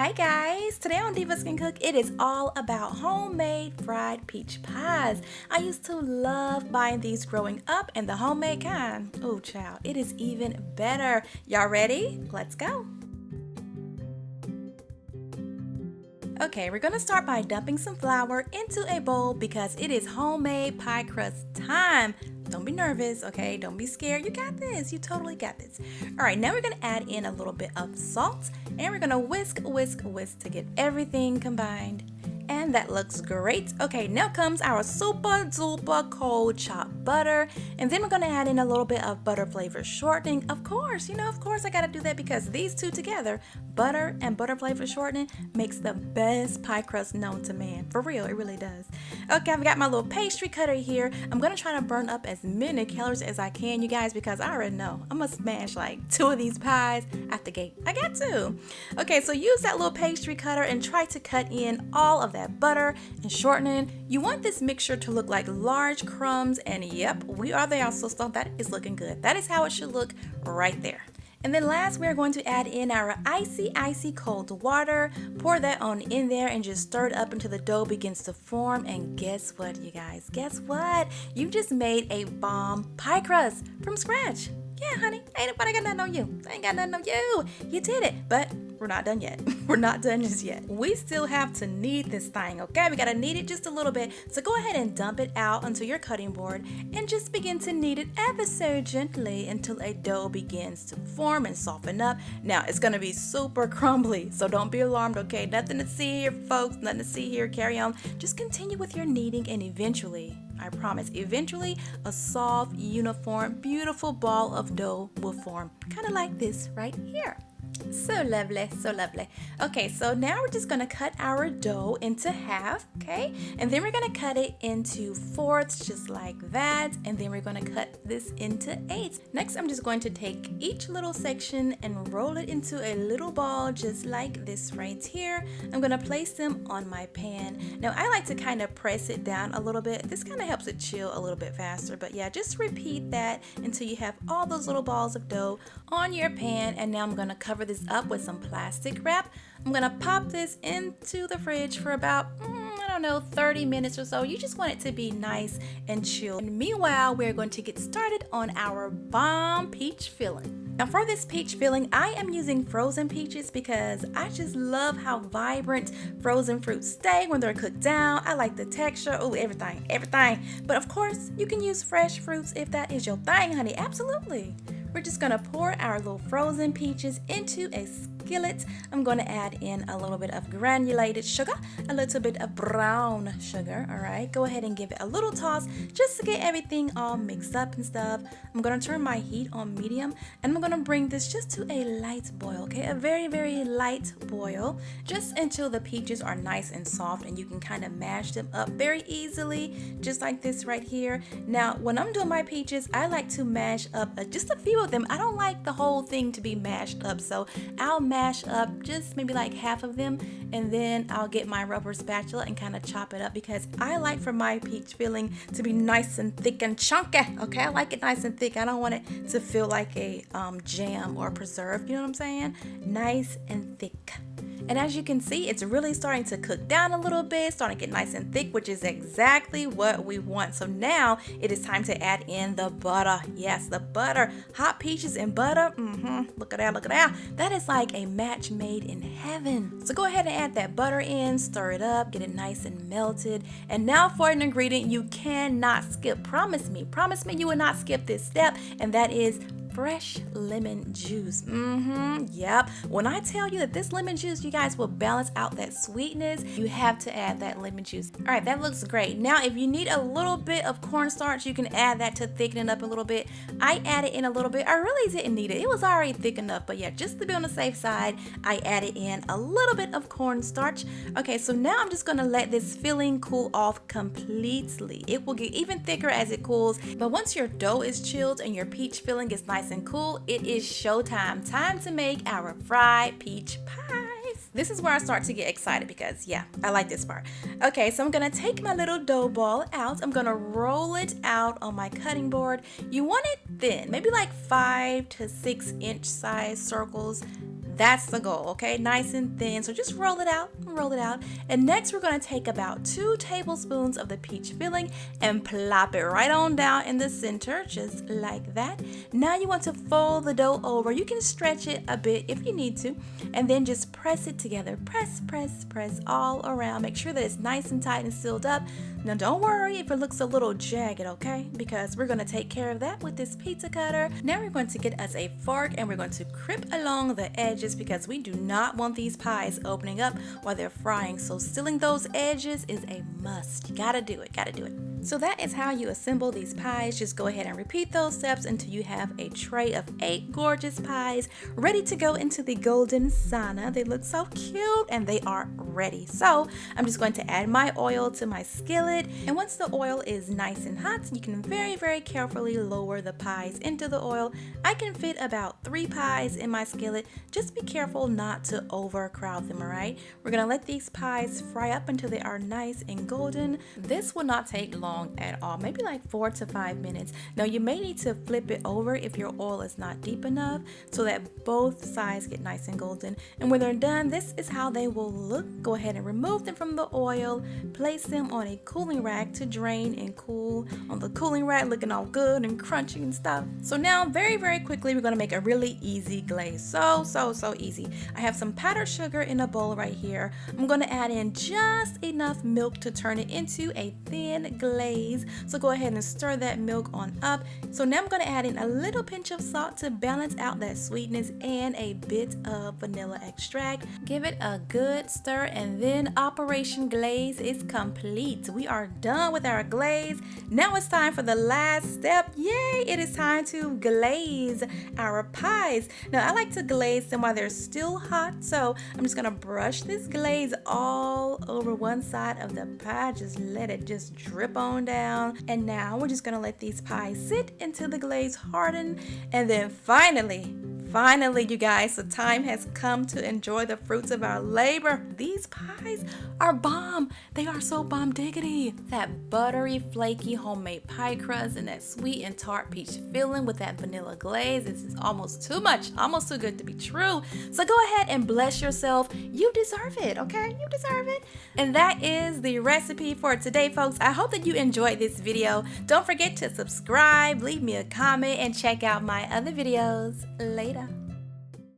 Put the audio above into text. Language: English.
Hi guys, today on Divas Can Cook, it is all about homemade fried peach pies. I used to love buying these growing up, and the homemade kind, oh child, it is even better. Y'all ready? Let's go. Okay, we're gonna start by dumping some flour into a bowl because it is homemade pie crust time. Don't be nervous, okay? Don't be scared. You got this. You totally got this. All right, now we're gonna add in a little bit of salt and we're gonna whisk to get everything combined. And that looks great. Okay, now comes our super duper cold chopped butter. And then we're gonna add in a little bit of butter flavor shortening. Of course, I gotta do that because these two together, butter and butter flavor shortening, makes the best pie crust known to man. For real, it really does. Okay, I've got my little pastry cutter here. I'm gonna try to burn up as many calories as I can, you guys, because I already know I'm gonna smash like 2 of these pies at the gate. I got to. Okay, so use that little pastry cutter and try to cut in all of that butter and shortening. You want this mixture to look like large crumbs, and yep, we are there. So that is looking good. That is how it should look right there. And then last, we're going to add in our icy cold water. Pour that on in there and just stir it up until the dough begins to form. And guess what, you guys? Guess what? You just made a bomb pie crust from scratch. Yeah, honey, ain't nobody got nothing on you. I ain't got nothing on you. You did it, but we're not done yet. We're not done just yet. We still have to knead this thing, okay? We gotta knead it just a little bit. So go ahead and dump it out onto your cutting board and just begin to knead it ever so gently until a dough begins to form and soften up. Now, it's gonna be super crumbly, so don't be alarmed, okay? Nothing to see here, folks. Nothing to see here. Carry on. Just continue with your kneading, and eventually, I promise, eventually a soft, uniform, beautiful ball of dough will form. Kind of like this right here. So lovely, so lovely. Okay, so now we're just gonna cut our dough into half, okay? And then we're gonna cut it into fourths, just like that. And then we're gonna cut this into eighths. Next, I'm just going to take each little section and roll it into a little ball, just like this right here. I'm gonna place them on my pan. Now, I like to kind of press it down a little bit. This kind of helps it chill a little bit faster. But yeah, just repeat that until you have all those little balls of dough on your pan. And now I'm gonna cover this up with some plastic wrap. I'm gonna pop this into the fridge for about 30 minutes or so. You just want it to be nice and chill. And meanwhile, we're going to get started on our bomb peach filling. Now for this peach filling, I am using frozen peaches because I just love how vibrant frozen fruits stay when they're cooked down. I like the texture, everything. But of course, you can use fresh fruits if that is your thing, honey, absolutely. We're just gonna pour our little frozen peaches into a skillet. I'm gonna add in a little bit of granulated sugar, a little bit of brown sugar, all right? Go ahead and give it a little toss just to get everything all mixed up and stuff. I'm gonna turn my heat on medium and I'm gonna bring this just to a light boil, okay? A very, very light boil, just until the peaches are nice and soft and you can kind of mash them up very easily, just like this right here. Now, when I'm doing my peaches, I like to mash up just a few of them. I don't like the whole thing to be mashed up, so I'll mash up just maybe like half of them, and then I'll get my rubber spatula and kind of chop it up because I like for my peach filling to be nice and thick and chunky, okay? I like it nice and thick. I don't want it to feel like a jam or preserve, you know what I'm saying? Nice and thick. And as you can see, it's really starting to cook down a little bit, starting to get nice and thick, which is exactly what we want. So now it is time to add in the butter. Yes, the butter. Hot peaches and butter. Look at that, look at that. That is like a match made in heaven. So go ahead and add that butter in, stir it up, get it nice and melted. And now for an ingredient you cannot skip. Promise me you will not skip this step, and that is fresh lemon juice. Yep. When I tell you that this lemon juice, you guys, will balance out that sweetness, you have to add that lemon juice. All right, that looks great. Now, if you need a little bit of cornstarch, you can add that to thicken it up a little bit. I added in a little bit. I really didn't need it. It was already thick enough, but yeah, just to be on the safe side, I added in a little bit of cornstarch. Okay, so now I'm just gonna let this filling cool off completely. It will get even thicker as it cools, but once your dough is chilled and your peach filling is nice and cool, it is showtime. Time to make our fried peach pies. This is where I start to get excited because yeah, I like this part. Okay, so I'm gonna take my little dough ball out. I'm gonna roll it out on my cutting board. You want it thin, maybe like 5 to 6 inch size circles. That's the goal, okay? Nice and thin. So just roll it out, roll it out. And next we're gonna take about 2 tablespoons of the peach filling and plop it right on down in the center, just like that. Now you want to fold the dough over. You can stretch it a bit if you need to, and then just press it together. Press, press, press all around. Make sure that it's nice and tight and sealed up. Now don't worry if it looks a little jagged, okay? Because we're gonna take care of that with this pizza cutter. Now we're going to get us a fork and we're going to crimp along the edges because we do not want these pies opening up while they're frying. So sealing those edges is a must. You gotta do it, gotta do it. So that is how you assemble these pies. Just go ahead and repeat those steps until you have a tray of 8 gorgeous pies ready to go into the golden sauna. They look so cute and they are ready. So I'm just going to add my oil to my skillet, and once the oil is nice and hot, you can very carefully lower the pies into the oil. I can fit about 3 pies in my skillet. Just be careful not to overcrowd them, alright? We're gonna let these pies fry up until they are nice and golden. This will not take long at all, maybe like 4 to 5 minutes. Now you may need to flip it over if your oil is not deep enough so that both sides get nice and golden. And when they're done, this is how they will look. Go ahead and remove them from the oil, place them on a cooling rack to drain and cool on the cooling rack, looking all good and crunchy and stuff. So now very quickly we're going to make a really easy glaze. So easy. I have some powdered sugar in a bowl right here. I'm going to add in just enough milk to turn it into a thin glaze. So go ahead and stir that milk on up. So now I'm going to add in a little pinch of salt to balance out that sweetness and a bit of vanilla extract. Give it a good stir and then Operation Glaze is complete. We are done with our glaze. Now it's time for the last step. Yay! It is time to glaze our pies. Now I like to glaze them while they're still hot, so I'm just gonna brush this glaze all over one side of the pie. Just let it just drip on down. And now we're just gonna let these pies sit until the glaze harden, and then finally, you guys, the time has come to enjoy the fruits of our labor. These pies are bomb. They are so bomb diggity. That buttery, flaky homemade pie crust and that sweet and tart peach filling with that vanilla glaze. This is almost too much, almost too good to be true. So go ahead and bless yourself. You deserve it, okay? You deserve it. And that is the recipe for today, folks. I hope that you enjoyed this video. Don't forget to subscribe, leave me a comment, and check out my other videos later.